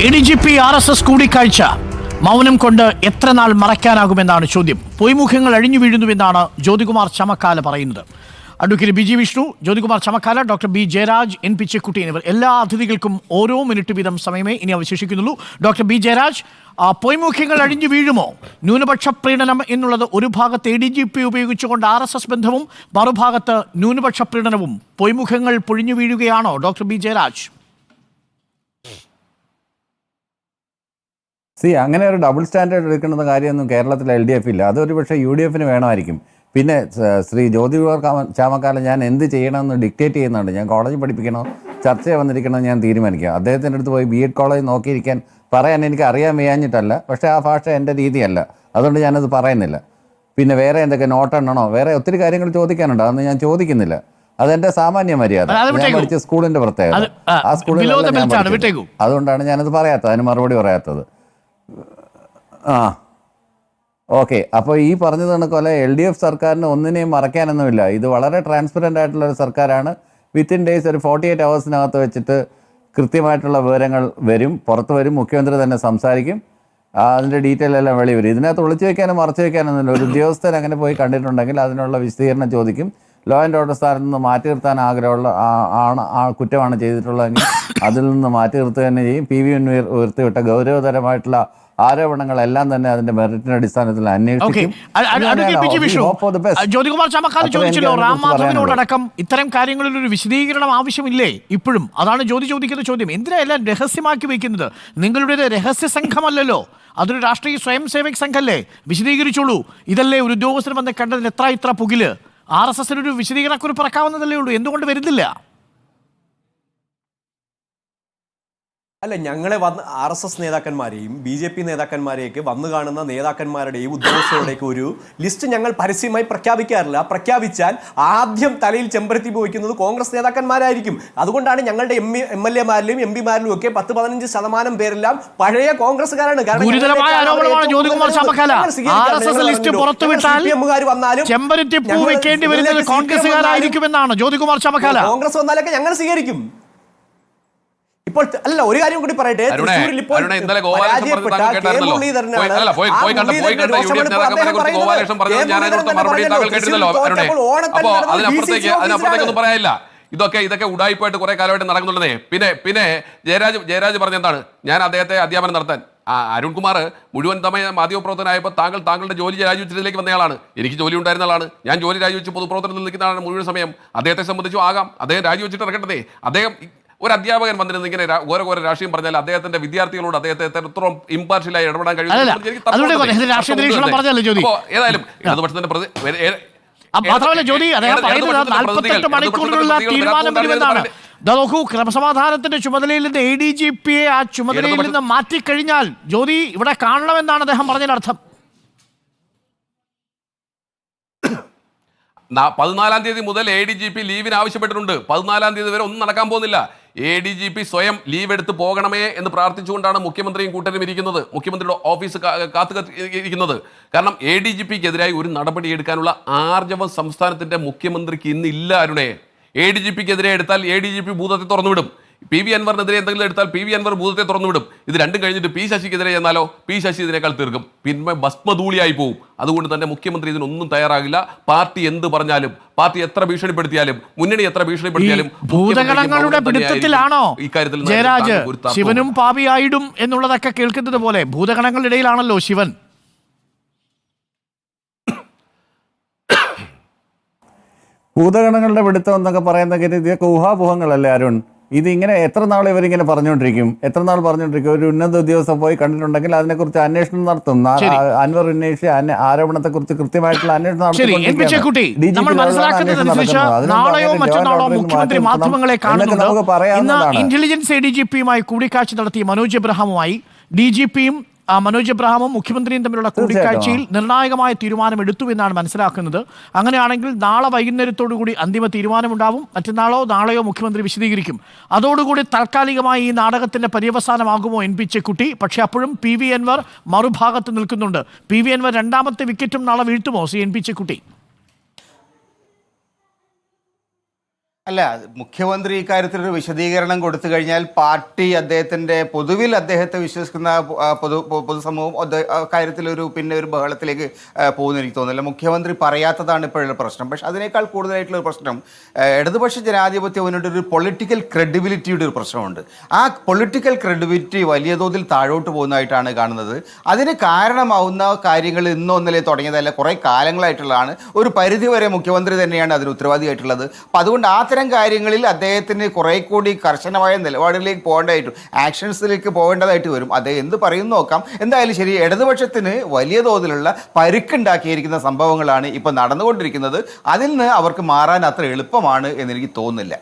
ADGP RSS കൂടിക്കാഴ്ച മൗനം കൊണ്ട് എത്ര നാൾ മറയ്ക്കാനാകുമെന്നാണ് ചോദ്യം. പൊയ്മുഖങ്ങൾ അഴിഞ്ഞു വീഴുന്നുവെന്നാണ് ജ്യോതികുമാർ ചമക്കാല പറയുന്നത്. Advocate B G Vishnu, Jyothikumar Chamakkala, doctor B Jayaraj, N Pichakkutty എന്നിവർ എല്ലാ അതിഥികൾക്കും ഓരോ മിനിറ്റ് വീതം സമയമേ ഇനി അവശേഷിക്കുന്നുള്ളൂ. ഡോക്ടർ ബി ജയരാജ്, പൊയ്മുഖ്യങ്ങൾ അഴിഞ്ഞു വീഴുമോ? ന്യൂനപക്ഷ പ്രീണനം എന്നുള്ളത് ഒരു ഭാഗത്ത് ADGP ഉപയോഗിച്ചുകൊണ്ട് RSS ബന്ധവും മറുഭാഗത്ത് ന്യൂനപക്ഷ പ്രീണനവും, പൊയ്മുഖങ്ങൾ പൊഴിഞ്ഞു വീഴുകയാണോ ഡോക്ടർ ബി ജയരാജ്? അങ്ങനെ ഒരു ഡബിൾ സ്റ്റാൻഡേർഡ് എടുക്കുന്ന കാര്യമൊന്നും കേരളത്തിൽ LDF ഇല്ല. അതൊരു പക്ഷേ UDF വേണമായിരിക്കും. പിന്നെ ശ്രീ ജ്യോതികുമാർ ചാമക്കാല ഞാൻ എന്ത് ചെയ്യണമെന്ന് ഡിക്റ്റേറ്റ് ചെയ്യുന്നുണ്ട്. ഞാൻ കോളേജിൽ പഠിപ്പിക്കണോ ചർച്ചയെ വന്നിരിക്കണമെന്ന് ഞാൻ തീരുമാനിക്കുക. അദ്ദേഹത്തിൻ്റെ അടുത്ത് പോയി BEd കോളേജ് നോക്കിയിരിക്കാൻ പറയാൻ എനിക്ക് അറിയാൻ വയ്യാഞ്ഞിട്ടല്ല, പക്ഷേ ആ ഭാഷ എൻ്റെ രീതിയല്ല, അതുകൊണ്ട് ഞാനത് പറയുന്നില്ല. പിന്നെ വേറെ എന്തൊക്കെ നോട്ടെണ്ണണോ, വേറെ ഒത്തിരി കാര്യങ്ങൾ ചോദിക്കാനുണ്ട്, അതൊന്നും ഞാൻ ചോദിക്കുന്നില്ല. അതെന്റെ സാമാന്യ മര്യാദ. ഞാൻ പഠിച്ച സ്കൂളിന്റെ പ്രത്യേകത, ആ സ്കൂളിൽ അതുകൊണ്ടാണ് ഞാനത് പറയാത്തത്, അതിന് മറുപടി പറയാത്തത്. ഓക്കെ. അപ്പോൾ ഈ പറഞ്ഞത് കണക്കല്ല LDF സർക്കാരിന് ഒന്നിനെയും മറയ്ക്കാനൊന്നുമില്ല. ഇത് വളരെ ട്രാൻസ്പെറൻ്റ് ആയിട്ടുള്ള ഒരു സർക്കാരാണ്. വിത്തിൻ ഡേയ്സ് ഒരു 48 hours വെച്ചിട്ട് കൃത്യമായിട്ടുള്ള വിവരങ്ങൾ വരും, പുറത്ത് വരും. മുഖ്യമന്ത്രി തന്നെ സംസാരിക്കും, അതിൻ്റെ ഡീറ്റെയിൽ എല്ലാം വെളി വരും. ഇതിനകത്ത് ഒളിച്ചു വയ്ക്കാനും മറച്ചു വയ്ക്കാനൊന്നുമില്ല. ഒരു ഉദ്യോഗസ്ഥൻ അങ്ങനെ പോയി കണ്ടിട്ടുണ്ടെങ്കിൽ അതിനുള്ള വിശദീകരണം ചോദിക്കും. ലോ ആൻഡ് ഓർഡർ സ്ഥാനത്ത് നിന്ന് മാറ്റി നിർത്താൻ ആഗ്രഹമുള്ള കുറ്റമാണ് ചെയ്തിട്ടുള്ളതെങ്കിൽ അതിൽ നിന്ന് മാറ്റി നിർത്തുക തന്നെ ചെയ്യും. PV ഉയർത്തിവിട്ട ഗൗരവതരമായിട്ടുള്ള ആരോപണങ്ങളെല്ലാം തന്നെ അതിന്റെ മെറിറ്റിന്റെ അടിസ്ഥാനത്തിൽ അന്വേഷിക്കും. ജ്യോതികുമാർ ചാമക്കാല ചോദിച്ചല്ലോ, റാം മാധവനോടക്കം ഇത്തരം കാര്യങ്ങളിൽ ഒരു വിശദീകരണം ആവശ്യമില്ലേ ഇപ്പോഴും? അതാണ് ചോദിക്കുന്ന ചോദ്യം. എന്തിനാ എല്ലാം രഹസ്യമാക്കി വെക്കുന്നത്? നിങ്ങളുടേത് രഹസ്യ സംഘമല്ലല്ലോ, അതൊരു രാഷ്ട്രീയ സ്വയം സേവക് സംഘമല്ലേ? വിശദീകരിച്ചോളൂ. ഇതല്ലേ ഒരു ഉദ്യോഗസ്ഥർ വന്ന് കണ്ടതിൽ ഇത്ര പുകില്? RSSനൊരു വിശദീകരണക്കുറിപ്പ് ഇറക്കാവുന്നതല്ലേ ഉള്ളൂ, എന്തുകൊണ്ട് വരുന്നില്ല? അല്ല, ഞങ്ങളെ വന്ന് RSS നേതാക്കന്മാരെയും BJP നേതാക്കന്മാരെയൊക്കെ വന്നു കാണുന്ന നേതാക്കന്മാരുടെയും ഉദ്യോഗസ്ഥരുടെയൊക്കെ ഒരു ലിസ്റ്റ് ഞങ്ങൾ പരസ്യമായി പ്രഖ്യാപിക്കാറില്ല. പ്രഖ്യാപിച്ചാൽ ആദ്യം തലയിൽ ചെമ്പരത്തി വയ്ക്കുന്നത് കോൺഗ്രസ് നേതാക്കന്മാരായിരിക്കും. അതുകൊണ്ടാണ് ഞങ്ങളുടെ MLA-മാരിലും MP-മാരിലും ഒക്കെ 10-15% പേരെല്ലാം പഴയ കോൺഗ്രസ്സുകാരാണ്. കോൺഗ്രസ് വന്നാലൊക്കെ ഞങ്ങൾ സ്വീകരിക്കും. ഇപ്പോൾ അല്ല, ഒരു കാര്യം കൂടി പറയട്ടെ. ഇതൊക്കെ ഉടായിപ്പായിട്ട് കുറെ കാലമായിട്ട് നടക്കുന്നുള്ളതേ. പിന്നെ ജയരാജ് പറഞ്ഞ എന്താണ്, ഞാൻ അദ്ദേഹത്തെ അധ്യാപനം നടത്താൻ അരുൺകുമാർ മുഴുവൻ സമയ മാധ്യമപ്രവർത്തനായപ്പോൾ താങ്കളുടെ ജോലി രാജിവെച്ചതിലേക്ക് വന്നയാളാണ്. എനിക്ക് ജോലി ഉണ്ടായിരുന്ന ആളാണ്. ഞാൻ ജോലി രാജിവെച്ച് പൊതുപ്രവർത്തനത്തിൽ നിൽക്കുന്നതാണ് മുഴുവൻ സമയം. അദ്ദേഹത്തെ സംബന്ധിച്ചും ആകാം, അദ്ദേഹം രാജിവെച്ചിട്ട് ഇറക്കട്ടെ. അദ്ദേഹം ഒരു അധ്യാപകൻ വന്നിരുന്ന ഇങ്ങനെ ഓരോ രാഷ്ട്രീയം പറഞ്ഞാൽ അദ്ദേഹത്തിന്റെ വിദ്യാർത്ഥികളോട് അദ്ദേഹത്തെ എത്രത്തോളം ഇമ്പാർഷ്യലായി ഇടപെടാൻ കഴിയും. ഏതായാലും നോക്കൂ, ക്രമസമാധാനത്തിന്റെ ചുമതലയിൽ നിന്ന് ADGP-യെ ആ ചുമതലയിൽ നിന്ന് മാറ്റിക്കഴിഞ്ഞാൽ ജ്യോതി ഇവിടെ കാണണമെന്നാണ് അദ്ദേഹം പറഞ്ഞതിനർത്ഥം. 14-ാം തീയതി മുതൽ ADGP ലീവിന് ആവശ്യപ്പെട്ടിട്ടുണ്ട്. 14-ാം തീയതി വരെ ഒന്നും നടക്കാൻ പോകുന്നില്ല. ADGP സ്വയം ലീവ് എടുത്ത് പോകണമേ എന്ന് പ്രാർത്ഥിച്ചുകൊണ്ടാണ് മുഖ്യമന്ത്രിയും കൂട്ടരും ഇരിക്കുന്നത്, മുഖ്യമന്ത്രിയുടെ ഓഫീസ് കാത്തിരിക്കുന്നത്. കാരണം ADGP-ക്കെതിരായി ഒരു നടപടി എടുക്കാനുള്ള ആർജവം സംസ്ഥാനത്തിന്റെ മുഖ്യമന്ത്രിക്ക് ഇന്നില്ല. അരുണേ, ADGP-ക്കെതിരെ എടുത്താൽ ADGP ഭൂതത്തെ തുറന്നുവിടും. PV അൻവറിനെതിരെ എന്തെങ്കിലും എടുത്താൽ PV അൻവർ ഭൂതത്തെ തുറന്നുവിടും. ഇത് രണ്ടും കഴിഞ്ഞിട്ട് P ശശിക്കെതിരെ ചെന്നാലോ P ശശി ഇതിനേക്കാൾ തീർക്കും, പിന്നെ ഭസ്മധൂളിയായി പോവും. അതുകൊണ്ട് തന്നെ മുഖ്യമന്ത്രി ഇതിനൊന്നും തയ്യാറാകില്ല. പാർട്ടി എന്ത് പറഞ്ഞാലും, പാർട്ടി എത്ര ഭീഷണിപ്പെടുത്തിയാലും, മുന്നണി എത്ര ഭീഷണിപ്പെടുത്തിയാലും ഭൂതഗണങ്ങളുടെ പിടുത്തത്തിലാണോ ജയരാജ് ശിവനും പാപിയായിടും എന്നുള്ളതൊക്കെ കേൾക്കുന്നത് പോലെ? ഭൂതഗണങ്ങളുടെ ഇടയിലാണല്ലോ ശിവൻ. ഭൂതഗണങ്ങളുടെ പിടുത്തം എന്നൊക്കെ പറയുന്ന ഇതൊക്കെ ഊഹാപോഹങ്ങളല്ലേ അരുൺ? ഇതിങ്ങനെ എത്ര നാൾ ഇവരിങ്ങനെ പറഞ്ഞുകൊണ്ടിരിക്കും? ഒരു ഉന്നത ഉദ്യോഗസ്ഥൻ പോയി കണ്ടിട്ടുണ്ടെങ്കിൽ അതിനെക്കുറിച്ച് അന്വേഷണം നടത്തും. അൻവർ ഉന്നയിച്ച ആരോപണത്തെക്കുറിച്ച് കൃത്യമായിട്ടുള്ള അന്വേഷണം നടത്തും. ഇന്റലിജൻസ് ADGP-യുമായി കൂടിക്കാഴ്ച നടത്തിയ മനോജ് എബ്രഹാമുമായി DGP-യും മനോജ് എബ്രഹാമും മുഖ്യമന്ത്രിയും തമ്മിലുള്ള കൂടിക്കാഴ്ചയിൽ നിർണായകമായ തീരുമാനം എടുത്തു എന്നാണ് മനസ്സിലാക്കുന്നത്. അങ്ങനെയാണെങ്കിൽ നാളെ വൈകുന്നേരത്തോടുകൂടി അന്തിമ തീരുമാനമുണ്ടാവും. മറ്റന്നാളോ നാളെയോ മുഖ്യമന്ത്രി വിശദീകരിക്കും. അതോടുകൂടി താൽക്കാലികമായി ഈ നാടകത്തിന്റെ പര്യവസാനമാകുമോ എൻ പിച്ചക്കുട്ടി? പക്ഷെ അപ്പോഴും PV അൻവർ മറുഭാഗത്ത് നിൽക്കുന്നുണ്ട്. PV അൻവർ രണ്ടാമത്തെ വിക്കറ്റും നാളെ വീഴ്ത്തുമോ എൻ പിച്ചക്കുട്ടി? അല്ല, മുഖ്യമന്ത്രി ഇക്കാര്യത്തിൽ ഒരു വിശദീകരണം കൊടുത്തു കഴിഞ്ഞാൽ പാർട്ടി പൊതുവിൽ അദ്ദേഹത്തെ വിശ്വസിക്കുന്ന പൊതുസമൂഹം കാര്യത്തിൽ ഒരു ബഹളത്തിലേക്ക് പോകുന്ന എനിക്ക് തോന്നുന്നില്ല. മുഖ്യമന്ത്രി പറയാത്തതാണ് ഇപ്പോഴുള്ള പ്രശ്നം. പക്ഷെ അതിനേക്കാൾ കൂടുതലായിട്ടുള്ള ഒരു പ്രശ്നം ഇടതുപക്ഷ ജനാധിപത്യ മുന്നോട്ട് ഒരു പൊളിറ്റിക്കൽ ക്രെഡിബിലിറ്റിയുടെ ഒരു പ്രശ്നമുണ്ട്. ആ പൊളിറ്റിക്കൽ ക്രെഡിബിലിറ്റി വലിയ തോതിൽ താഴോട്ട് പോകുന്നതായിട്ടാണ് കാണുന്നത്. അതിന് കാരണമാവുന്ന കാര്യങ്ങൾ ഇന്നോ ഇന്നലെ തുടങ്ങിയതല്ല, കുറേ കാലങ്ങളായിട്ടുള്ളതാണ്. ഒരു പരിധിവരെ മുഖ്യമന്ത്രി തന്നെയാണ് അതിന് ഉത്തരവാദിയായിട്ടുള്ളത്. അപ്പം അതുകൊണ്ട് അത്തരം കാര്യങ്ങളിൽ അദ്ദേഹത്തിന് കുറെ കൂടി കർശനമായ നിലപാടുകളിലേക്ക് പോകേണ്ടതായിട്ടും ആക്ഷൻസിലേക്ക് പോകേണ്ടതായിട്ട് വരും. അദ്ദേഹം എന്ത് പറയുന്നു നോക്കാം. എന്തായാലും ശരി, ഇടതുപക്ഷത്തിന് വലിയ തോതിലുള്ള പരുക്കുണ്ടാക്കിയിരിക്കുന്ന സംഭവങ്ങളാണ് ഇപ്പം നടന്നുകൊണ്ടിരിക്കുന്നത്. അതിൽ നിന്ന് അവർക്ക് മാറാൻ അത്ര എളുപ്പമാണ് എന്നെനിക്ക് തോന്നുന്നില്ല.